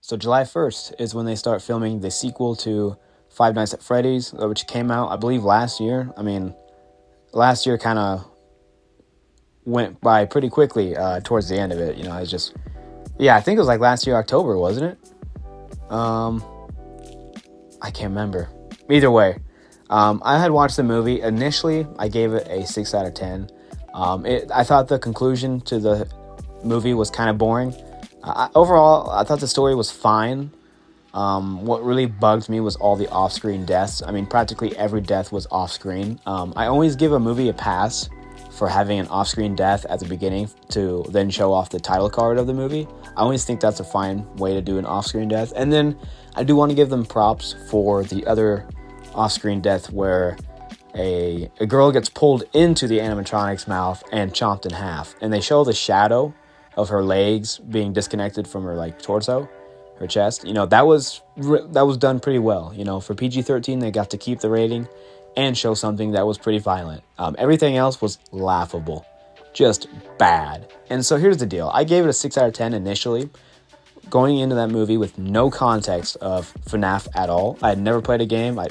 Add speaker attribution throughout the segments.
Speaker 1: So July 1st is when they start filming the sequel to Five Nights at Freddy's, which came out, I believe, last year. I mean, last year kind of went by pretty quickly towards the end of it. It's just, yeah, I think it was like last year, October, wasn't it? I can't remember. Either way, I had watched the movie. Initially, I gave it a 6 out of 10. I thought the conclusion to the movie was kind of boring. Overall, I thought the story was fine. What really bugged me was all the off-screen deaths. I mean, practically every death was off-screen. I always give a movie a pass for having an off-screen death at the beginning to then show off the title card of the movie. I always think that's a fine way to do an off-screen death. And then I do want to give them props for the other off-screen death where a girl gets pulled into the animatronic's mouth and chomped in half. And they show the shadow of her legs being disconnected from her like torso, her chest. That was done pretty well. For PG-13, they got to keep the rating and show something that was pretty violent. Everything else was laughable, just bad. And so here's the deal. I gave it a 6 out of 10 initially, going into that movie with no context of FNAF at all. I had never played a game. I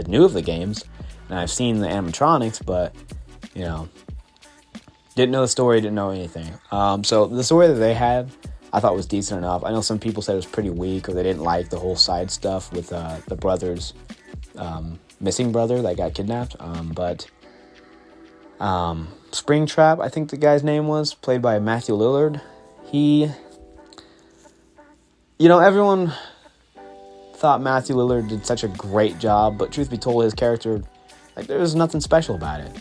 Speaker 1: knew of the games, and I've seen the animatronics, but, didn't know the story, didn't know anything. So the story that they had, I thought was decent enough. I know some people said it was pretty weak, or they didn't like the whole side stuff with the brothers, missing brother that got kidnapped. But Springtrap, I think the guy's name was, played by Matthew Lillard. Everyone thought Matthew Lillard did such a great job, but truth be told, his character, there was nothing special about it.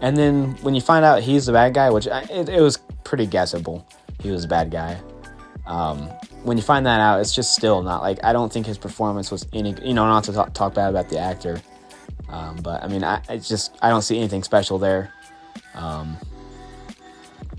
Speaker 1: And then when you find out he's the bad guy, which it was pretty guessable, he was a bad guy. When you find that out, it's just still not I don't think his performance was any, not to talk bad about the actor. But I mean, I don't see anything special there. The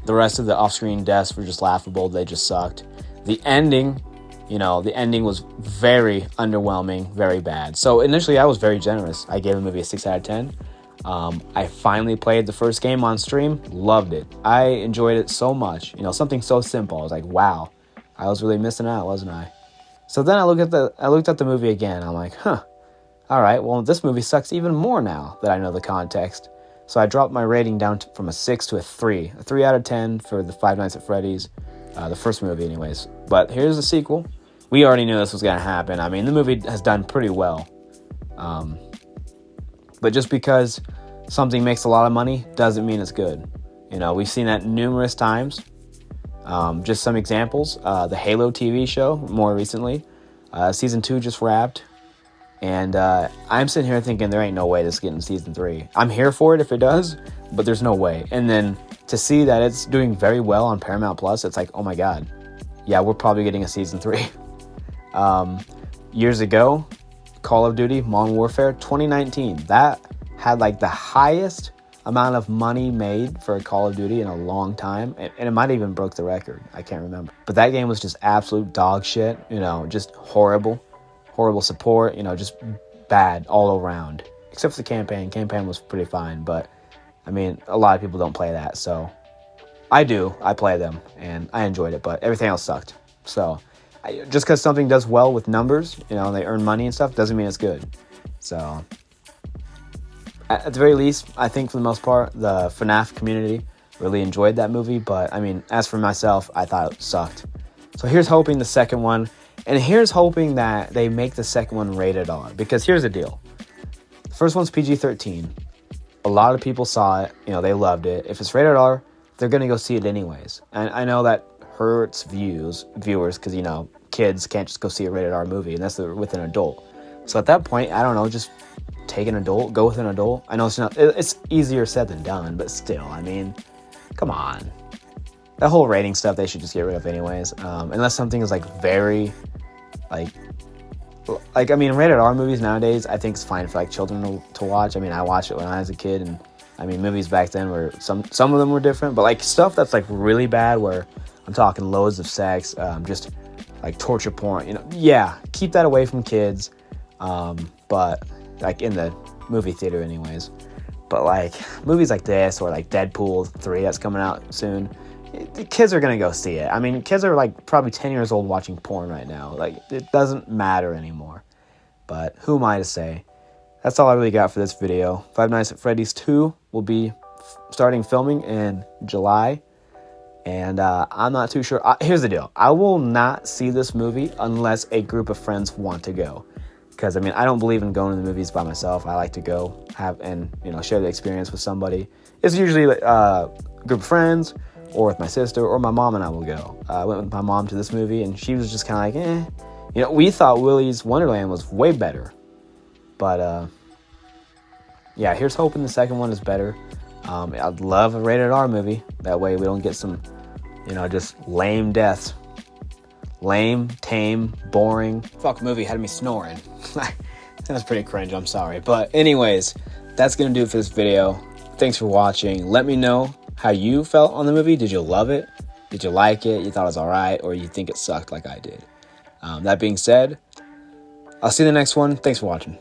Speaker 1: rest of the off-screen deaths were just laughable. They just sucked. The ending was very underwhelming, very bad. So initially I was very generous. I gave the movie a 6 out of 10. I finally played the first game on stream, loved it. I enjoyed it so much. Something so simple. I was like, wow, I was really missing out, wasn't I? So then I looked at the movie again. I'm like, all right, well, this movie sucks even more now that I know the context. So I dropped my rating down from a 6 to a 3. A 3 out of 10 for the Five Nights at Freddy's, the first movie anyways. But here's the sequel. We already knew this was going to happen. I mean, the movie has done pretty well. But just because something makes a lot of money doesn't mean it's good. We've seen that numerous times. Just some examples. The Halo TV show, more recently. Season 2 just wrapped. And I'm sitting here thinking there ain't no way this is getting season 3. I'm here for it if it does, but there's no way. And then to see that it's doing very well on Paramount Plus, it's like, oh my God. Yeah, we're probably getting a season 3. Years ago, Call of Duty Modern Warfare 2019, that had the highest amount of money made for a Call of Duty in a long time, and it might even broke the record. I can't remember, but that game was just absolute dog shit. Just horrible support. Just bad all around, except for the campaign was pretty fine. But I mean, a lot of people don't play that, so I play them and I enjoyed it, but everything else sucked. So just because something does well with numbers, and they earn money and stuff, doesn't mean it's good. So at the very least, I think for the most part, the FNAF community really enjoyed that movie. But I mean, as for myself, I thought it sucked. So here's hoping the second one, and here's hoping that they make the second one rated R. Because here's the deal. The first one's PG-13. A lot of people saw it. They loved it. If it's rated R, they're going to go see it anyways. And I know that hurts viewers, because kids can't just go see a rated R movie unless they're with an adult. So at that point, I don't know, just take an adult, go with an adult. I know it's easier said than done, but still, I mean, come on. That whole rating stuff they should just get rid of anyways. Unless something is very I mean, rated R movies nowadays I think it's fine for children to watch. I mean, I watched it when I was a kid, and I mean, movies back then were some of them were different, but stuff that's really bad, where I'm talking loads of sex, just torture porn, yeah, keep that away from kids. But in the movie theater anyways. But movies like this, or Deadpool 3 that's coming out soon, the kids are going to go see it. I mean, kids are like probably 10 years old watching porn right now. Like, it doesn't matter anymore. But who am I to say? That's all I really got for this video. Five Nights at Freddy's 2 will be starting filming in July. And I'm not too sure. Here's the deal. I will not see this movie unless a group of friends want to go. Because, I mean, I don't believe in going to the movies by myself. I like to go share the experience with somebody. It's usually a group of friends or with my sister or my mom and I will go. I went with my mom to this movie and she was just kind of like, eh. We thought Willy's Wonderland was way better. But, yeah, here's hoping the second one is better. I'd love a rated R movie. That way we don't get some, just lame deaths. Lame, tame, boring. Fuck movie had me snoring. That was pretty cringe, I'm sorry. But anyways, that's going to do it for this video. Thanks for watching. Let me know how you felt on the movie. Did you love it? Did you like it? You thought it was alright? Or you think it sucked like I did? That being said, I'll see you in the next one. Thanks for watching.